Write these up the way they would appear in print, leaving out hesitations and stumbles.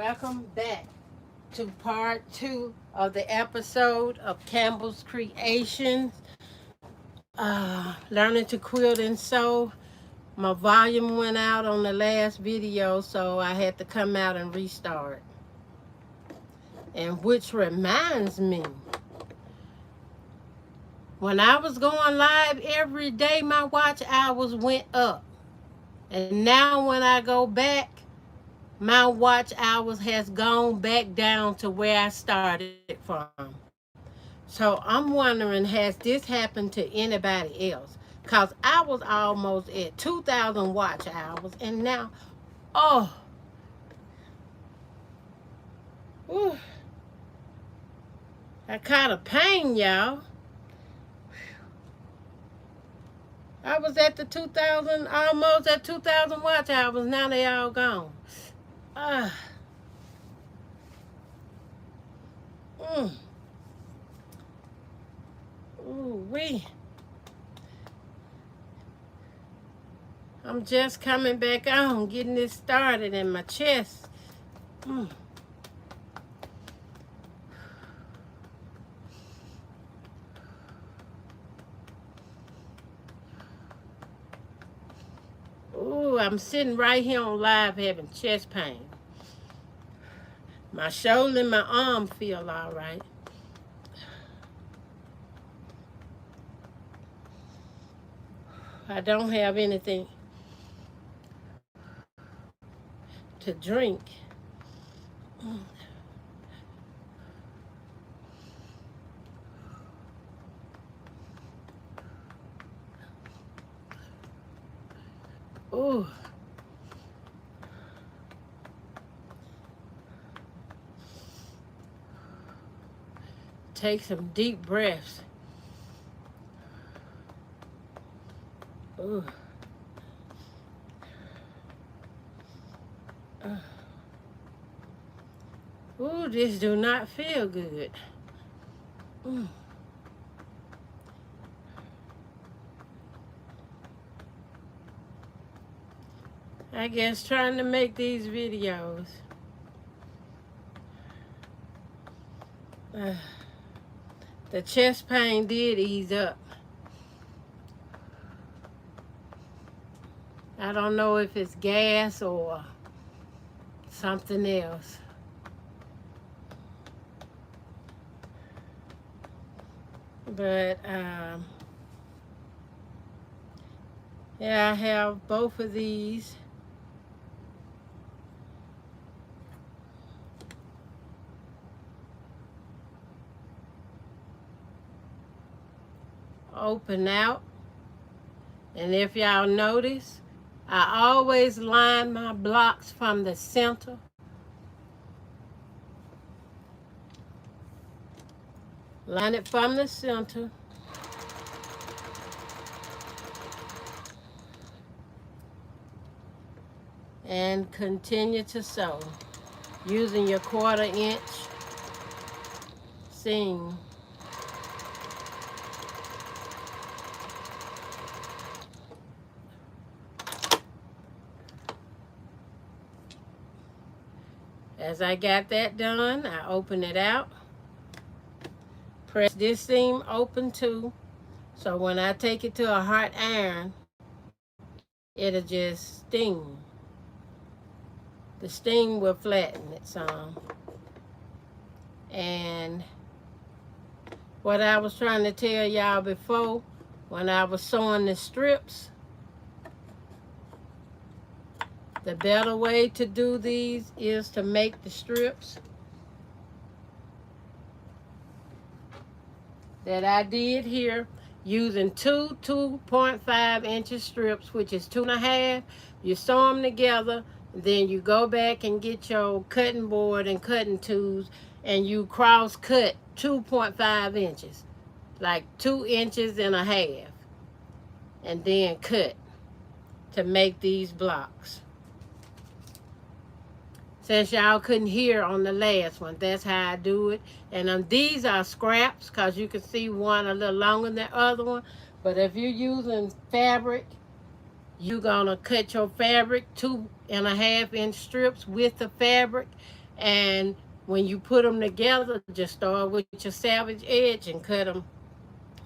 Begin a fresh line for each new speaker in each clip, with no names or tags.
Welcome back to part 2 of the episode of Campbell's Creations. Learning to quilt and sew. My volume went out on the last video, so I had to come out and restart. And which reminds me, when I was going live every day, my watch hours went up. And now when I go back, my watch hours has gone back down to where I started from. So I'm wondering, has this happened to anybody else? Because I was almost at 2,000 watch hours, and now, oh, whew, I caught a pain, y'all. I was at the 2,000, almost at 2,000 watch hours. Now they all gone. Ah. Ooh, wee. I'm just coming back on, getting this started in my chest. Ooh, I'm sitting right here on live having chest pain. My shoulder and my arm feel all right. I don't have anything to drink. Ooh. Take some deep breaths. Ooh. Ooh, this do not feel good. I guess trying to make these videos. The chest pain did ease up. I don't know if it's gas or something else. But yeah, I have both of these. Open out. And if y'all notice, I always line my blocks from the center. Line it from the center. And continue to sew using your 1/4 inch seam. As I got that done, I open it out. Press this seam open too, so when I take it to a hot iron, it'll just sting. The sting will flatten it some. And what I was trying to tell y'all before, when I was sewing the strips, the better way to do these is to make the strips that I did here using two 2.5 inch strips, which is 2.5. You sew them together, then you go back and get your cutting board and cutting tools, and you cross cut 2.5 inches, like 2.5 inches, and then cut to make these blocks. Since y'all couldn't hear on the last one, that's how I do it. And these are scraps, because you can see one a little longer than the other one. But if you're using fabric, you're going to cut your fabric 2.5 inch strips with the fabric, And when you put them together, just start with your salvage edge and cut them.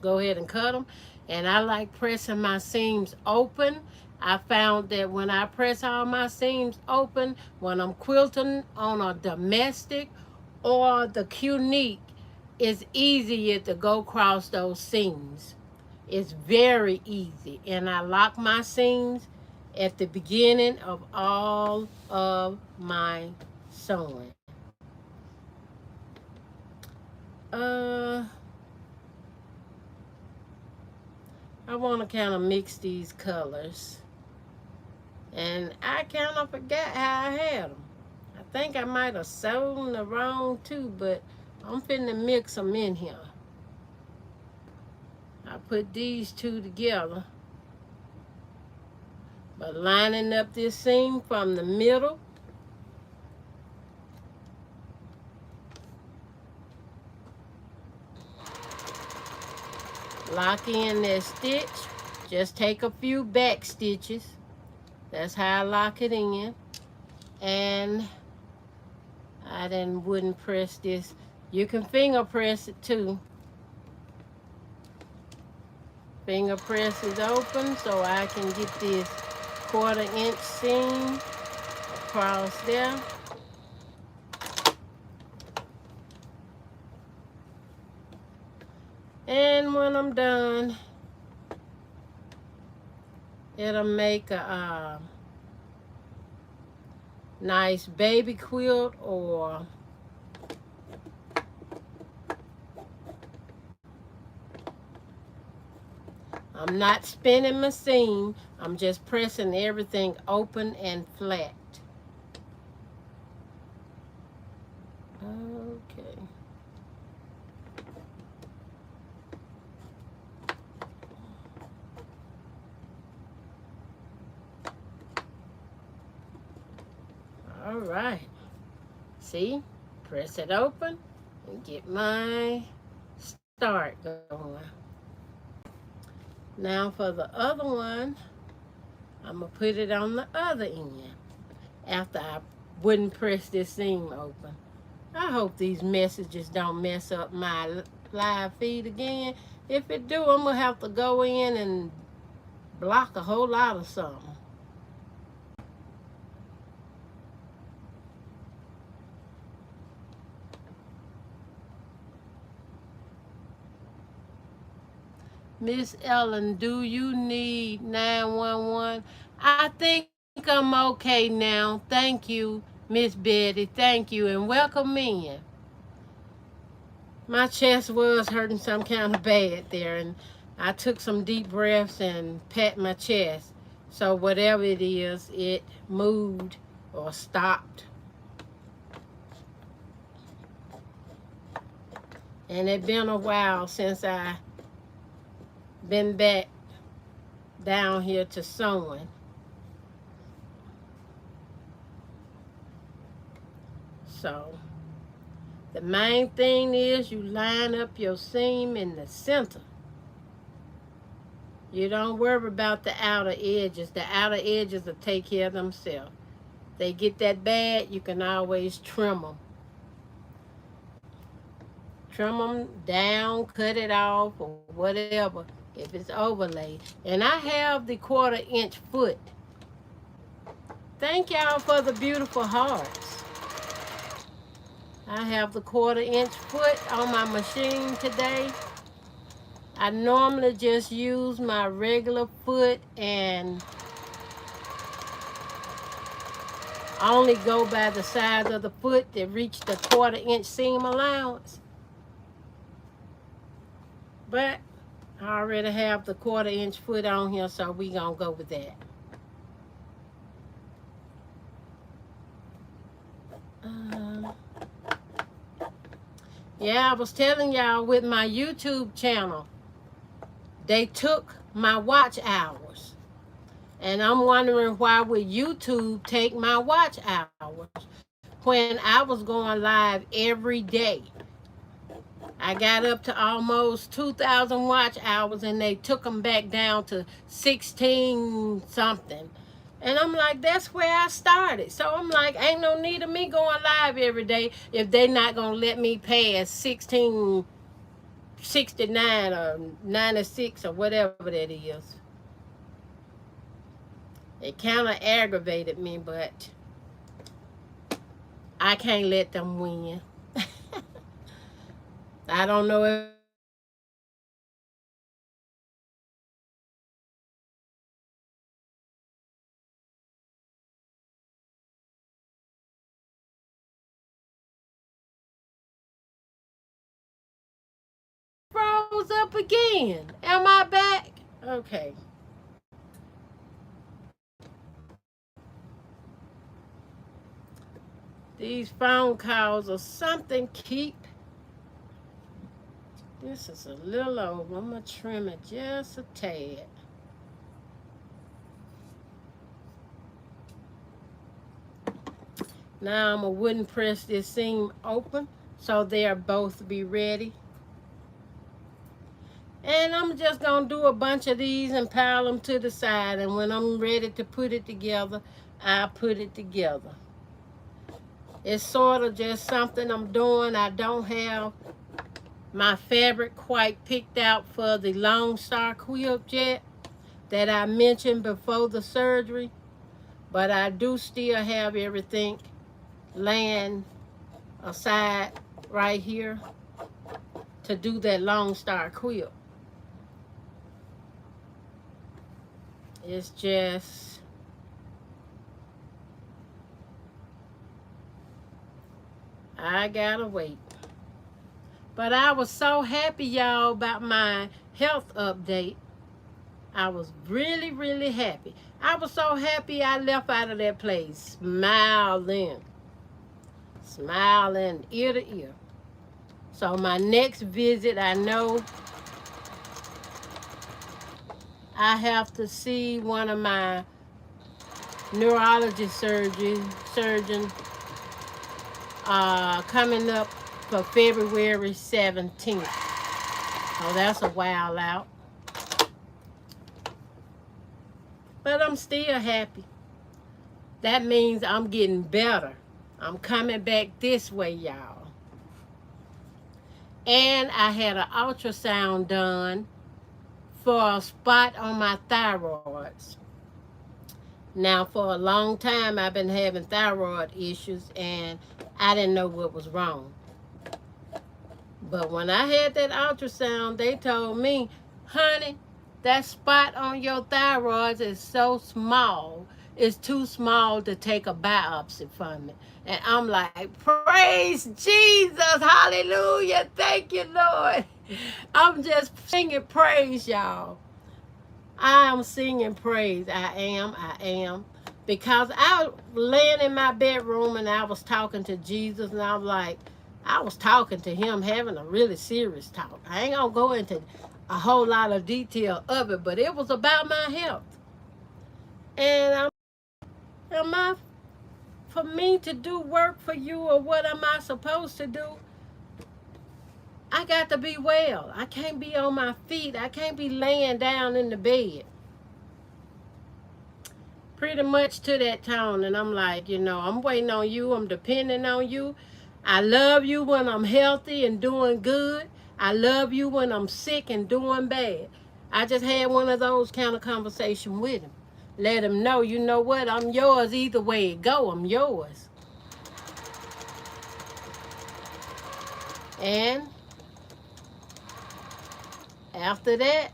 Go ahead and cut them. And I like pressing my seams open. I found that when I press all my seams open, when I'm quilting on a domestic or the Qnique, it's easier to go across those seams. It's very easy. And I lock my seams at the beginning of all of my sewing. I want to kind of mix these colors. And I kind of forgot how I had them. I think I might have sewn the wrong two, but I'm finna mix them in here. I put these two together. But lining up this seam from the middle. Lock in that stitch. Just take a few back stitches. That's how I lock it in. And I wouldn't press this. You can finger press it too. Finger press is open so I can get this 1/4 inch seam across there. And when I'm done, it'll make a nice baby quilt, or I'm not spinning my seam. I'm just pressing everything open and flat. Okay. All right. See? Press it open and get my start going. Now for the other one, I'm going to put it on the other end after I wouldn't press this seam open. I hope these messages don't mess up my live feed again. If it do, I'm going to have to go in and block a whole lot of something. Miss Ellen, do you need 911? I think I'm okay now. Thank you, Miss Betty. Thank you, and welcome in. My chest was hurting some kind of bad there, and I took some deep breaths and pat my chest. So whatever it is, it moved or stopped. And it's been a while since I been back down here to sewing. So the main thing is you line up your seam in the center. You don't worry about the outer edges. The outer edges will take care of themselves. They get that bad, you can always trim them. Trim them down, cut it off, or whatever, if it's overlaid. And I have the 1/4 inch foot. Thank y'all for the beautiful hearts. I have the 1/4 inch foot on my machine today. I normally just use my regular foot and only go by the size of the foot that reach the 1/4 inch seam allowance. But I already have the 1/4 inch foot on here, so we gonna go with that. Yeah, I was telling y'all with my YouTube channel, they took my watch hours. And I'm wondering why would YouTube take my watch hours when I was going live every day. I got up to almost 2,000 watch hours, and they took them back down to 16 something. And I'm like, that's where I started. So I'm like, ain't no need of me going live every day if they not going to let me pass 1669 or 96 or whatever that is. It kind of aggravated me, but I can't let them win. I don't know if froze up again. Am I back? Okay. These phone calls or something keep. This is a little over. I'm going to trim it just a tad. Now I'm going to wooden press this seam open so they'll both be ready. And I'm just going to do a bunch of these and pile them to the side. And when I'm ready to put it together, I'll put it together. It's sort of just something I'm doing. I don't have my fabric quite picked out for the Long Star quilt yet that I mentioned before the surgery. But I do still have everything laying aside right here to do that Long Star quilt. It's just I gotta wait. But I was so happy, y'all, about my health update. I was really, really happy. I was so happy I left out of that place smiling. Smiling ear to ear. So my next visit, I know I have to see one of my neurology surgeon coming up for February 17th. So that's a while out. But I'm still happy. That means I'm getting better. I'm coming back this way, y'all. And I had an ultrasound done for a spot on my thyroids. Now, for a long time, I've been having thyroid issues, and I didn't know what was wrong. But when I had that ultrasound, they told me, honey, that spot on your thyroids is so small. It's too small to take a biopsy from it. And I'm like, praise Jesus. Hallelujah. Thank you, Lord. I'm just singing praise, y'all. I am singing praise. I am. Because I was laying in my bedroom and I was talking to Jesus, and I'm like, I was talking to him, having a really serious talk. I ain't gonna go into a whole lot of detail of it, but it was about my health. And for me to do work for you, or what am I supposed to do? I got to be well. I can't be on my feet. I can't be laying down in the bed. Pretty much to that tone. And I'm like, I'm waiting on you. I'm depending on you. I love you when I'm healthy and doing good. I love you when I'm sick and doing bad. I just had one of those kind of conversation with him. Let him know, you know what? I'm yours either way it go. I'm yours. And after that,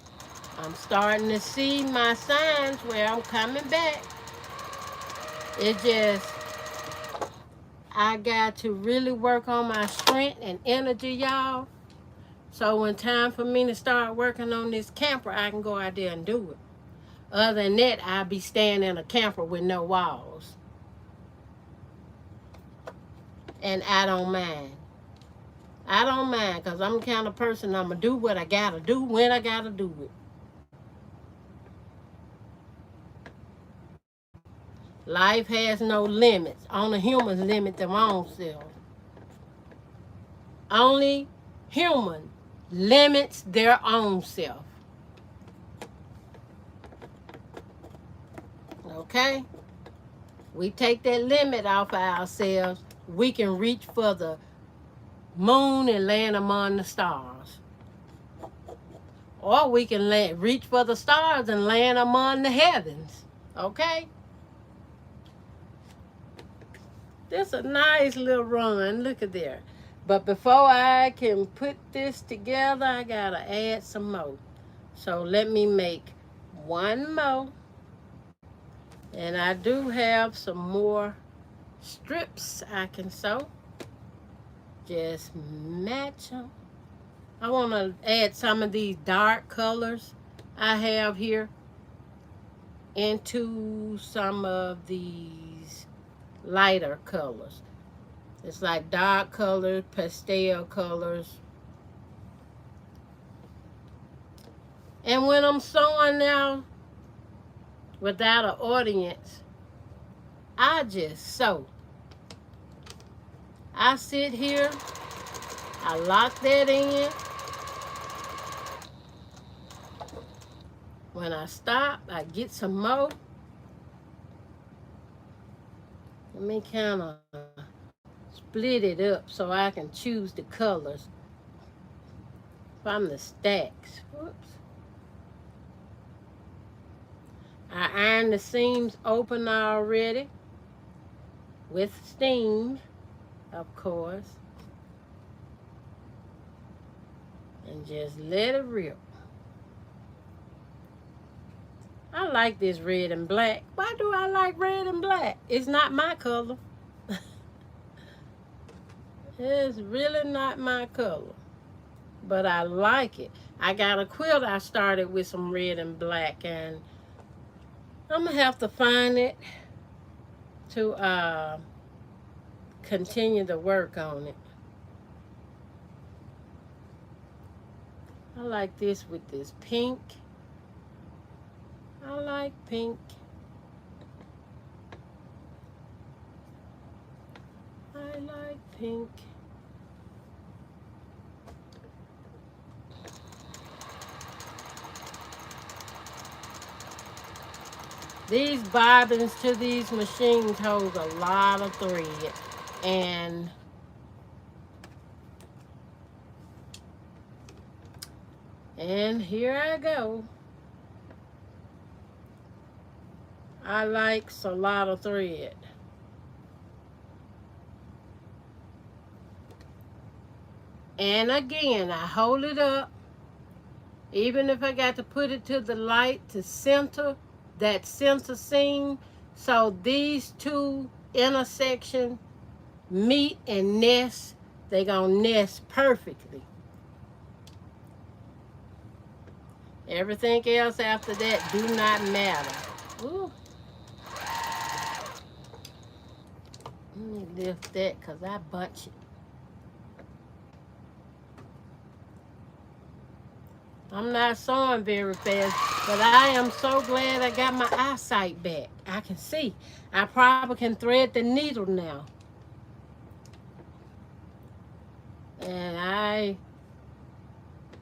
I'm starting to see my signs where I'm coming back. It just, I got to really work on my strength and energy, y'all. So when time for me to start working on this camper, I can go out there and do it. Other than that, I'll be staying in a camper with no walls. And I don't mind. I don't mind, because I'm the kind of person I'm going to do what I got to do when I got to do it. Life has no limits. Only humans limit their own self. Only human limits their own self. Okay? We take that limit off of ourselves, we can reach for the moon and land among the stars. Or we can reach for the stars and land among the heavens. Okay? This is a nice little run. Look at there. But before I can put this together, I gotta add some more. So let me make one more. And I do have some more strips I can sew. Just match them. I want to add some of these dark colors I have here into some of these lighter colors. It's like dark colors, pastel colors. And when I'm sewing now without an audience, I just sew. I sit here, I lock that in. When I stop, I get some more. Let me kind of split it up so I can choose the colors from the stacks. Whoops. I ironed the seams open already with steam, of course. And just let it rip. I like this red and black. Why do I like red and black? It's not my color. It's really not my color. But I like it. I got a quilt I started with some red and black, and I'm going to have to find it to continue to work on it. I like this with this pink. I like pink. I like pink. These bobbins to these machines hold a lot of thread. And here I go. I like a lot of thread. And again, I hold it up. Even if I got to put it to the light to center that center seam, so these two intersections meet and nest, they gonna nest perfectly. Everything else after that do not matter. Ooh. Let me lift that because I bunch it. I'm not sewing very fast, but I am so glad I got my eyesight back. I can see. I probably can thread the needle now. And I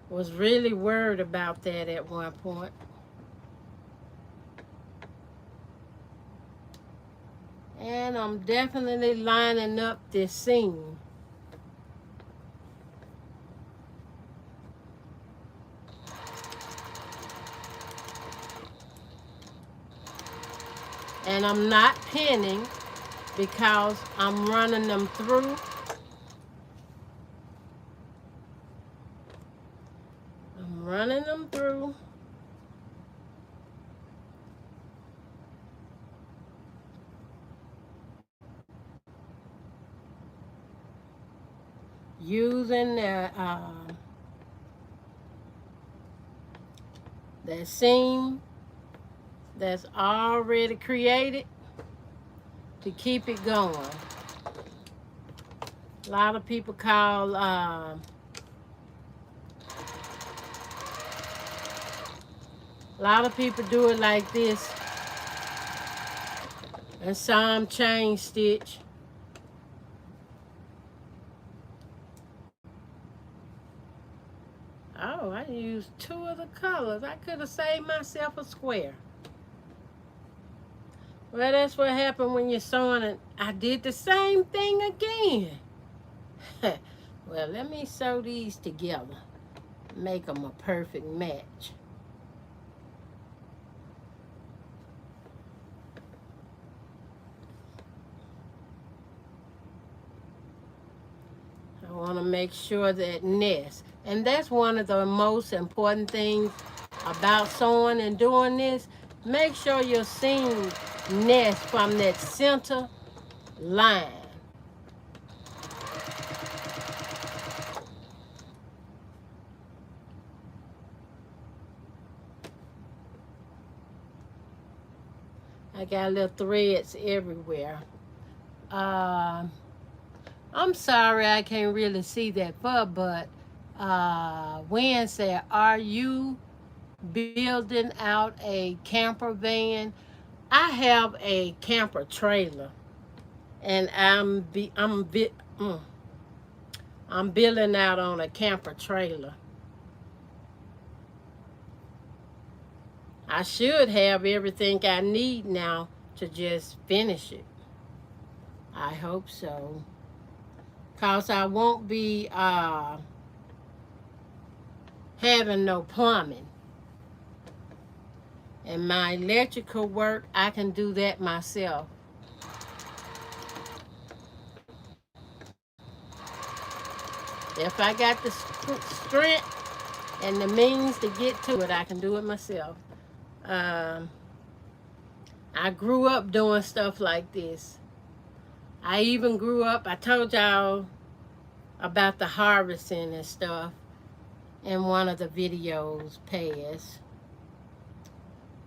was really worried about that at one point. And I'm definitely lining up this seam. And I'm not pinning because I'm running them through. I'm running them through. Using the seam that's already created to keep it going. A lot of people call a lot of people do it like this, and some chain stitch. Oh, I used two of the colors. I could have saved myself a square. Well, that's what happened when you're sewing it. I did the same thing again. Well, let me sew these together. Make them a perfect match. I want to make sure that nest. And that's one of the most important things about sewing and doing this. Make sure your seam nest from that center line. I got little threads everywhere. Uh, I'm sorry I can't really see that far, but Wynn said, are you building out a camper van? I have a camper trailer, and I'm building out on a camper trailer. I should have everything I need now to just finish it. I hope so. Cause I won't be having no plumbing. And my electrical work, I can do that myself. If I got the strength and the means to get to it, I can do it myself. Um, I grew up doing stuff like this. I even grew up, I told y'all about the harvesting and stuff in one of the videos past.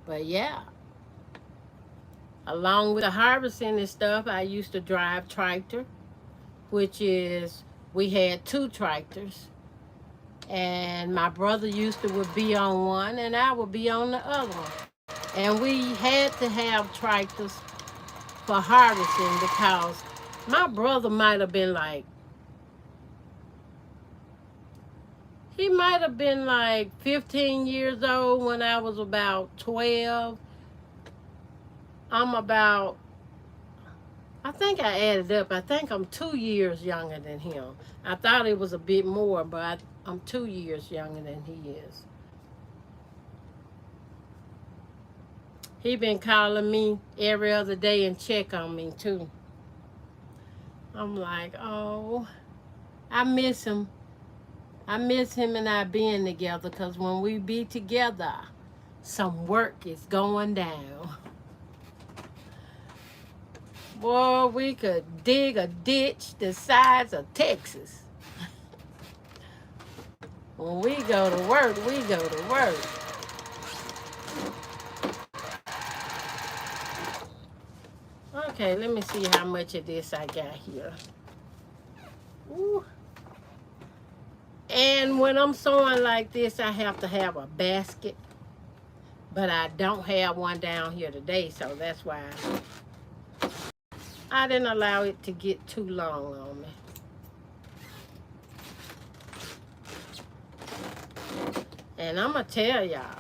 But yeah, along with the harvesting and stuff, I used to drive tractor, which is, we had two tractors. And my brother used to would be on one and I would be on the other one. And we had to have tractors for harvesting because my brother might have been like, he might have been like 15 years old when I was about 12. I'm about, I think I added up, I think I'm 2 years younger than him. I thought it was a bit more, but I'm 2 years younger than he is. He been calling me every other day and check on me too. I'm like, oh, I miss him. I miss him and I being together because when we be together, some work is going down. Boy, we could dig a ditch the size of Texas. When we go to work, we go to work. Okay, let me see how much of this I got here. Ooh. And when I'm sewing like this, I have to have a basket. But I don't have one down here today, so that's why I didn't allow it to get too long on me. And I'm going to tell y'all,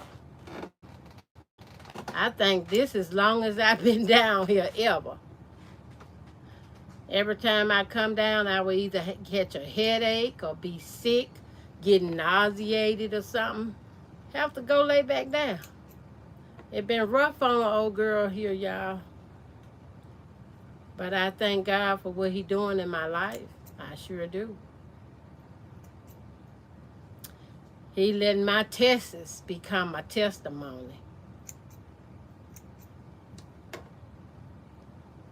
I think this is long as I've been down here ever. Every time I come down, I will either catch a headache or be sick, getting nauseated or something. Have to go lay back down. It been rough on an old girl here, y'all. But I thank God for what he doing in my life. I sure do. He letting my tests become a testimony.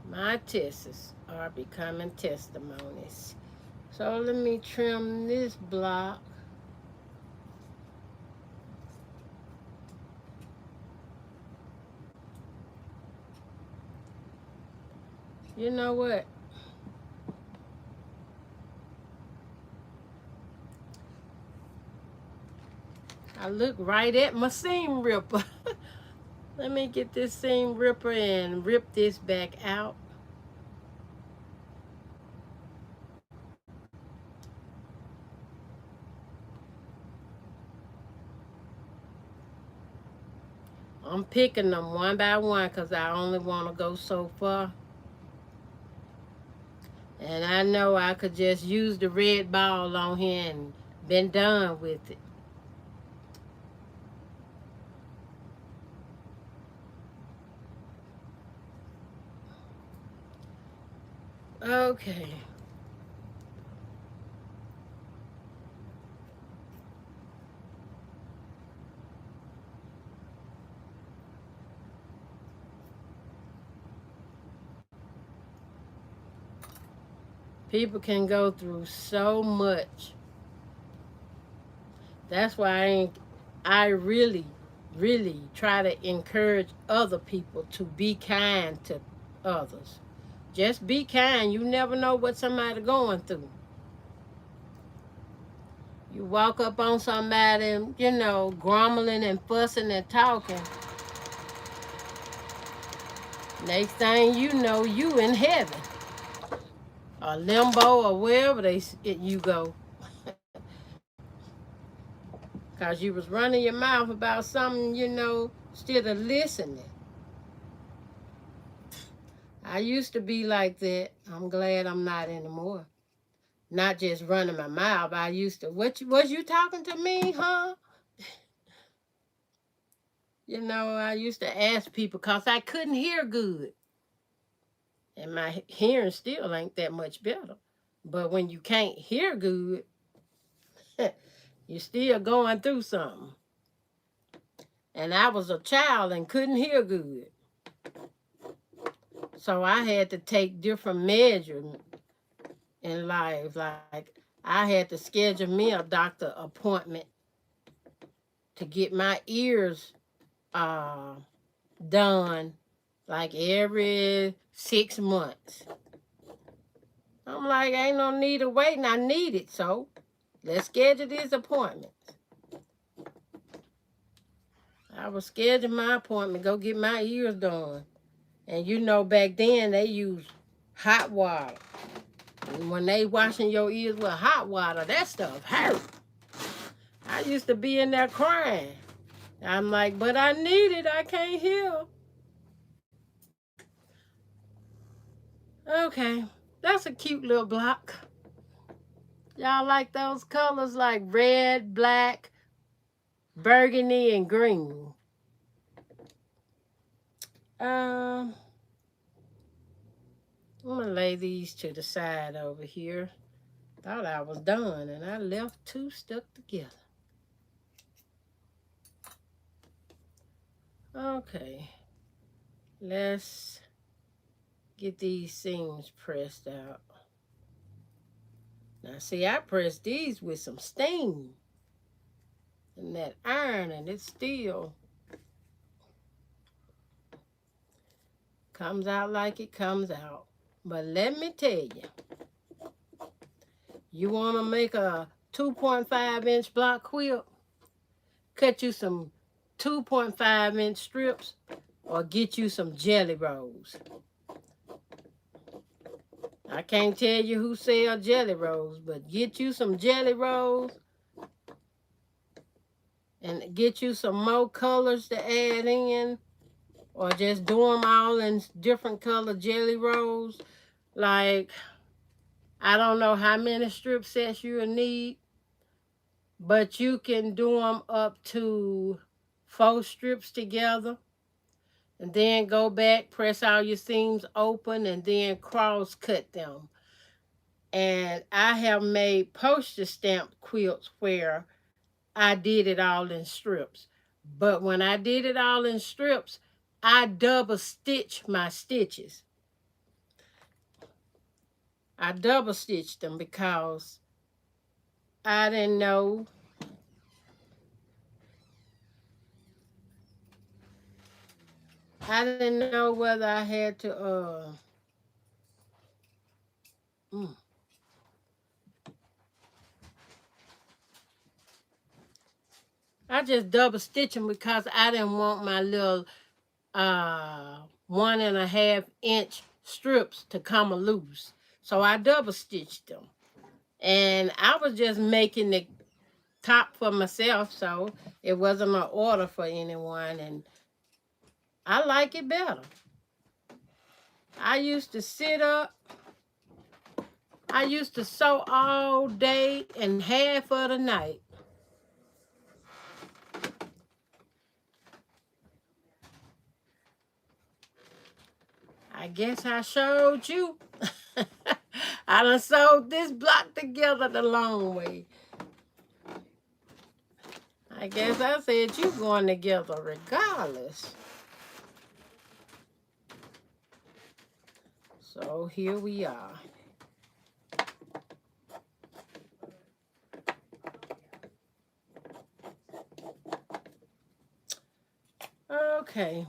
My tests are becoming testimonies. So let me trim this block. You know what? I look right at my seam ripper. Let me get this seam ripper and rip this back out. I'm picking them one by one because I only want to go so far. And I know I could just use the red ball on here and been done with it. Okay. People can go through so much. That's why I really, really try to encourage other people to be kind to others. Just be kind. You never know what somebody going through. You walk up on somebody, grumbling and fussing and talking. Next thing you know, you in heaven or limbo or wherever you go. Because you was running your mouth about something, instead of listening. I used to be like that. I'm glad I'm not anymore. Not just running my mouth. I used to, was you talking to me, huh? I used to ask people because I couldn't hear good. And my hearing still ain't that much better. But when you can't hear good, you're still going through something. And I was a child and couldn't hear good. So I had to take different measures in life. Like I had to schedule me a doctor appointment to get my ears uh, done like every 6 months. I'm like, ain't no need of waiting. I need it. So let's schedule this appointment. I was schedule my appointment, go get my ears done. And back then they used hot water. And when they washing your ears with hot water, that stuff hurt. I used to be in there crying. I'm like, but I need it. I can't hear. Okay, that's a cute little block. Y'all like those colors like red, black, burgundy, and green. I'm gonna lay these to the side over here. Thought I was done and I left two stuck together. Okay, let's get these seams pressed out. Now see, I pressed these with some steam and that iron, and it still comes out like it comes out. But let me tell you, you want to make a 2.5-inch block quilt? Cut you some 2.5-inch strips or get you some jelly rolls. I can't tell you who sell jelly rolls, but get you some jelly rolls and get you some more colors to add in, or just do them all in different color jelly rolls. Like, I don't know how many strip sets you'll need, but you can do them up to 4 strips together. And then go back, press all your seams open, and then cross cut them. And I have made postage stamp quilts where I did it all in strips. But when I did it all in strips, I double stitched my stitches. I double stitched them because I didn't know. I didn't know whether I had to mm. I just double stitched them because I didn't want my little 1.5-inch strips to come loose. So I double stitched them. And I was just making the top for myself, so it wasn't an order for anyone. And I like it better. I used to sit up. I used to sew all day and half of the night. I guess I showed you. I done sewed this block together the long way. I guess I said you going together regardless. So here we are. Okay.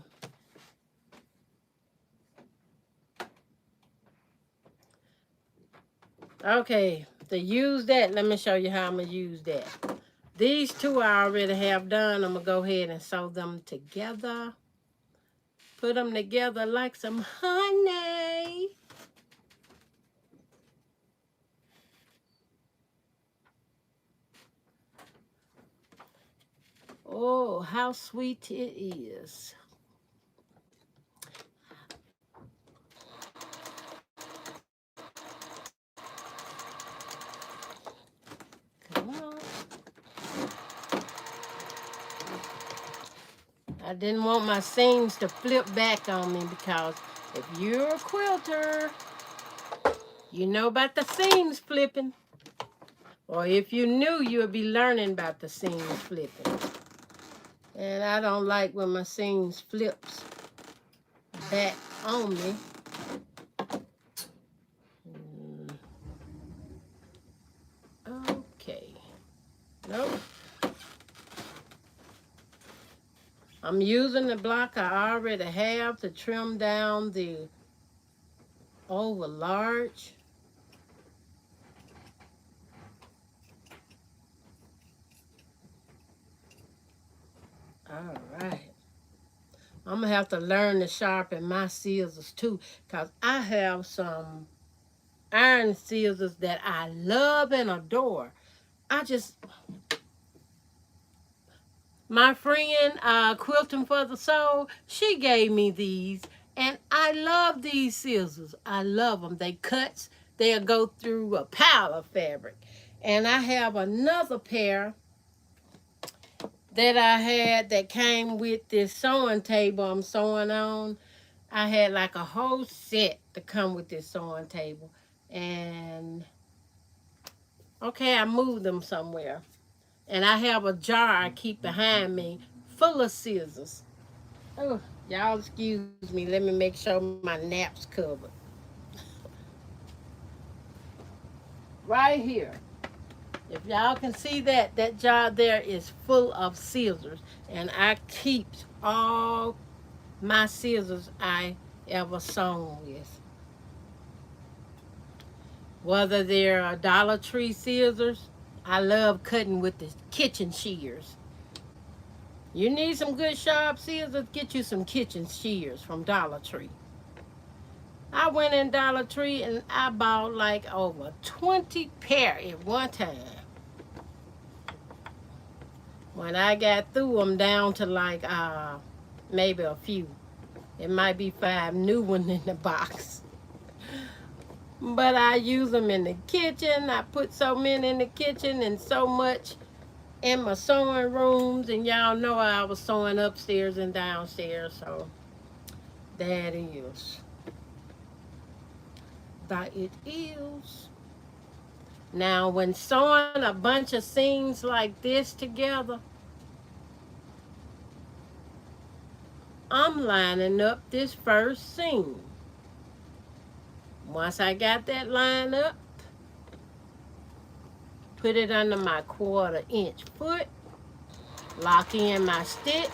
Okay. To use that, let me show you how I'm going to use that. These two I already have done. I'm going to go ahead and sew them together. Put them together like some honey. Oh, how sweet it is. Come on. I didn't want my seams to flip back on me because if you're a quilter, you know about the seams flipping. Or if you knew, you would be learning about the seams flipping. And I don't like when my seams flips back on me. Okay. Nope. I'm using the block I already have to trim down the over large. All right. I'm going to have to learn to sharpen my scissors too, because I have some iron scissors that I love and adore. My friend, Quilting for the Soul, she gave me these, and I love these scissors. I love them. They cuts, they'll go through a pile of fabric. And I have another pair that I had that came with this sewing table I'm sewing on. I had like a whole set to come with this sewing table. And, okay, I moved them somewhere. And I have a jar I keep behind me full of scissors. Oh, y'all excuse me. Let me make sure my nap's covered. Right here. If y'all can see that, that jar there is full of scissors. And I keep all my scissors I ever sewn with. Whether they're Dollar Tree scissors, I love cutting with the kitchen shears. You need some good sharp scissors, get you some kitchen shears from Dollar Tree. I went in Dollar Tree and I bought like over 20 pair at one time. When I got through, I'm down to like maybe a few. It might be 5 new ones in the box. But I use them in the kitchen. I put so many in the kitchen and so much in my sewing rooms. And y'all know I was sewing upstairs and downstairs. So that is. That it is. Now, when sewing a bunch of seams like this together, I'm lining up this first seam. Once I got that lined up, put it under my 1/4 inch foot, lock in my stitch,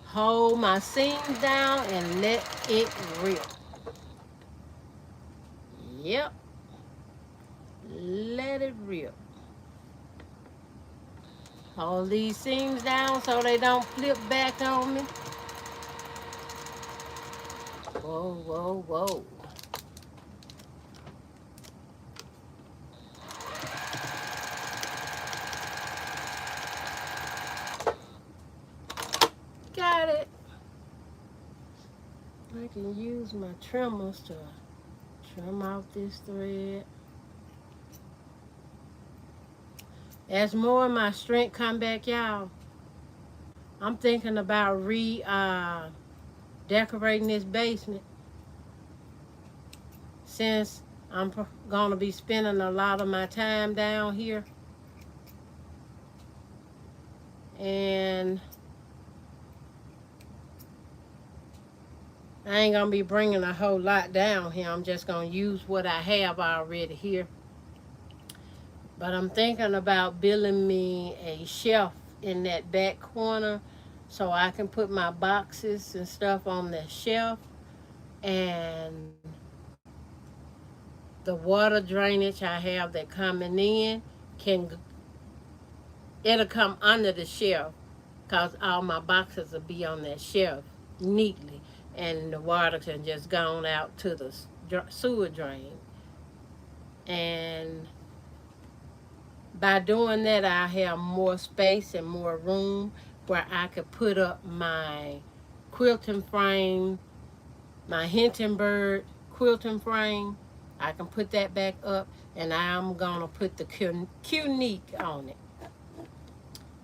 hold my seam down and let it rip. Yep, let it rip. Hold these seams down so they don't flip back on me. Whoa, whoa, whoa. can use my trimmers to trim off this thread. As more of my strength come back, y'all, I'm thinking about decorating this basement, since I'm gonna be spending a lot of my time down here, and I ain't gonna be bringing a whole lot down here. I'm just gonna use what I have already here. But I'm thinking about building me a shelf in that back corner so I can put my boxes and stuff on the shelf, and the water drainage I have that coming in can, it'll come under the shelf, because all my boxes will be on that shelf neatly, and the water can just go on out to the sewer drain. And by doing that, I have more space and more room where I could put up my quilting frame, my Hindenburg quilting frame. I can put that back up, and I'm gonna put the Qnique on it.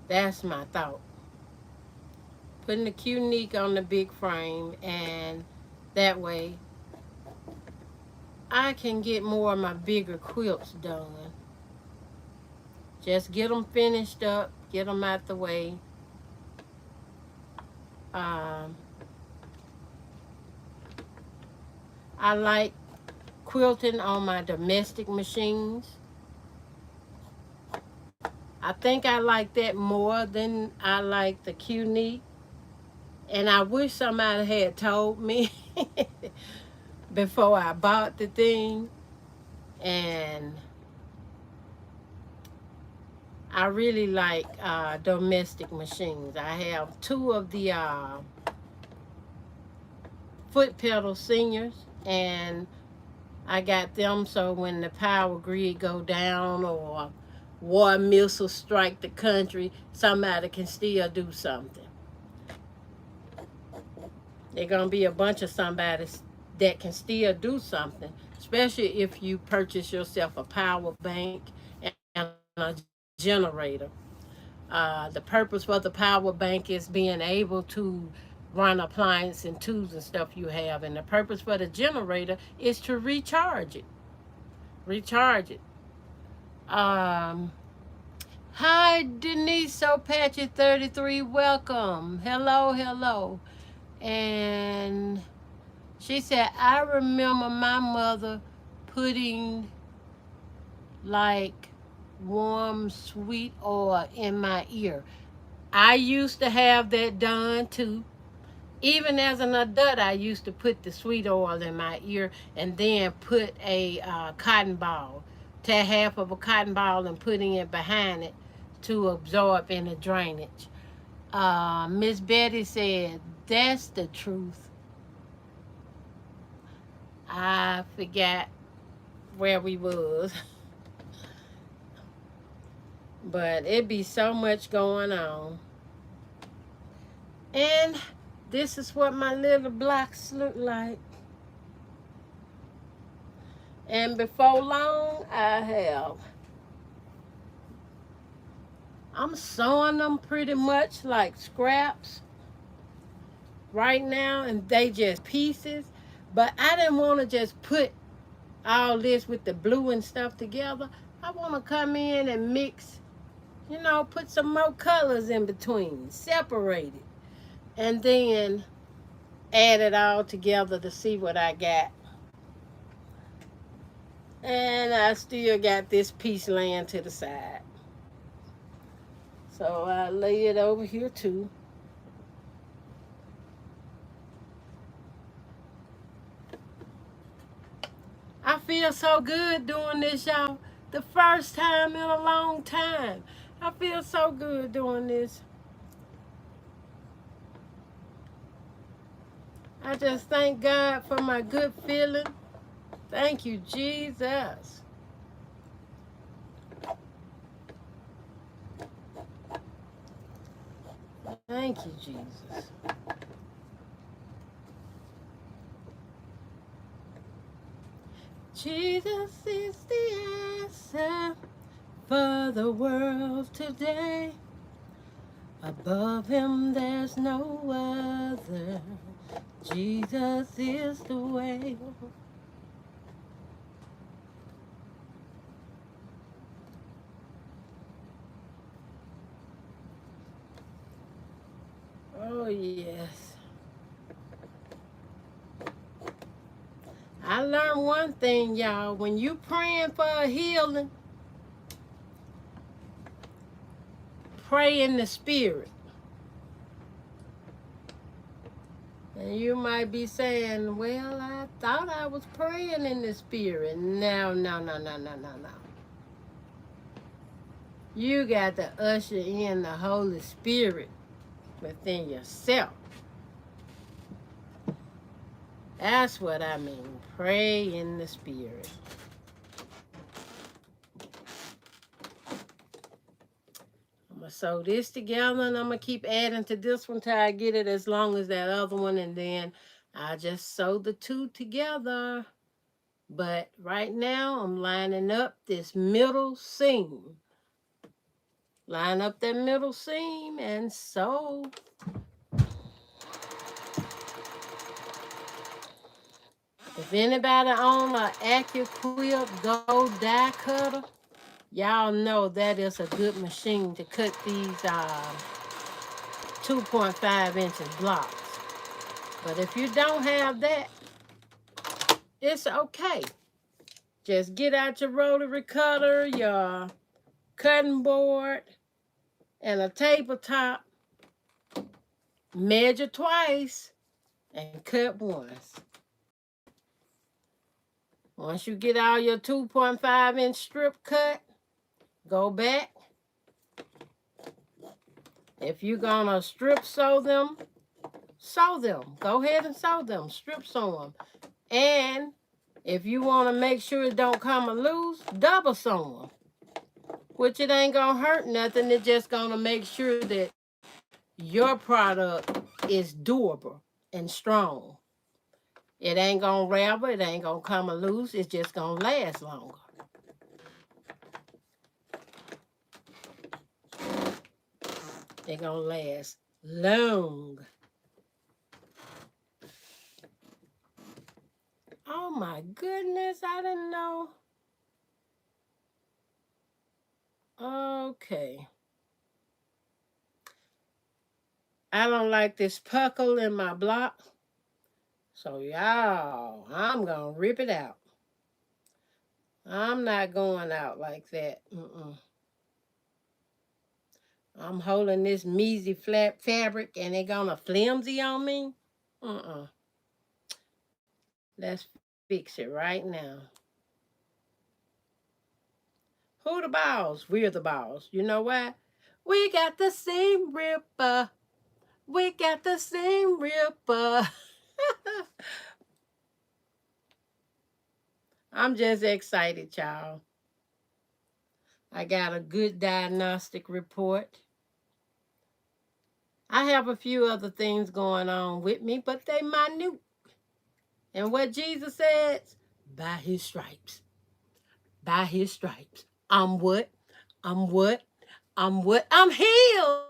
That's my thought. Putting the Qnique on the big frame, and that way I can get more of my bigger quilts done. Just get them finished up, get them out the way. Um, I like quilting on my domestic machines. I think I like that more than I like the Qnique. And I wish somebody had told me before I bought the thing. And I really like domestic machines. I have two of the foot pedal seniors, and I got them so when the power grid go down or war missiles strike the country, somebody can still do something. There's going to be a bunch of somebody that can still do something, especially if you purchase yourself a power bank and a generator. The purpose for the power bank is being able to run appliance and tools and stuff you have, and the purpose for the generator is to recharge it. Recharge it. Hi, Denise Patchy 33. Welcome. Hello, hello. And she said, I remember my mother putting like warm sweet oil in my ear. I used to have that done too. Even as an adult, I used to put the sweet oil in my ear and then put a cotton ball, tear half of a cotton ball and putting it behind it to absorb any drainage. Miss Betty said, that's the truth. I forgot where we was. But it be so much going on. And this is what my little blocks look like. And before long, I'm sewing them pretty much like scraps right now, and they just pieces. But I didn't want to just put all this with the blue and stuff together. I want to come in and mix, put some more colors in between, separate it, and then add it all together to see what I got. And I still got this piece laying to the side. So I lay it over here too. I feel so good doing this, y'all. The first time in a long time. I feel so good doing this. I just thank God for my good feeling. Thank you, Jesus. Thank you, Jesus. Jesus is the answer for the world today. Above him there's no other. Jesus is the way. Oh, yes. I learned one thing, y'all. When you praying for a healing, pray in the spirit. And you might be saying, well, I thought I was praying in the spirit. No, no, no, no, no, no, no. You got to usher in the Holy Spirit within yourself. That's what I mean. Pray in the spirit. I'm going to sew this together, and I'm going to keep adding to this one till I get it as long as that other one, and then I just sew the two together. But right now, I'm lining up this middle seam. Line up that middle seam and sew. If anybody own an AccuQuilt Gold die cutter, y'all know that is a good machine to cut these 2.5 inches blocks. But if you don't have that, it's okay. Just get out your rotary cutter, your cutting board, and a tabletop. Measure twice and cut once. Once you get all your 2.5 inch strip cut, go back. If you're gonna strip sew them, sew them. Go ahead and sew them, strip sew them. And if you wanna make sure it don't come loose, double sew them. Which it ain't gonna hurt nothing, it's just gonna make sure that your product is durable and strong. It ain't gonna ravel, it ain't gonna come loose, it's just gonna last longer. They're gonna last long. Oh my goodness, I didn't know. Okay. I don't like this puckle in my block. So y'all, I'm gonna rip it out. I'm not going out like that. I'm holding this measly flat fabric and they gonna flimsy on me. Let's fix it right now. Who the balls? We're the balls. You know why? We got the same ripper. We got the same ripper. I'm just excited, y'all. I got a good diagnostic report. I have a few other things going on with me, but they minute. And what Jesus says, by his stripes. By his stripes. I'm what? I'm what? I'm what? I'm healed.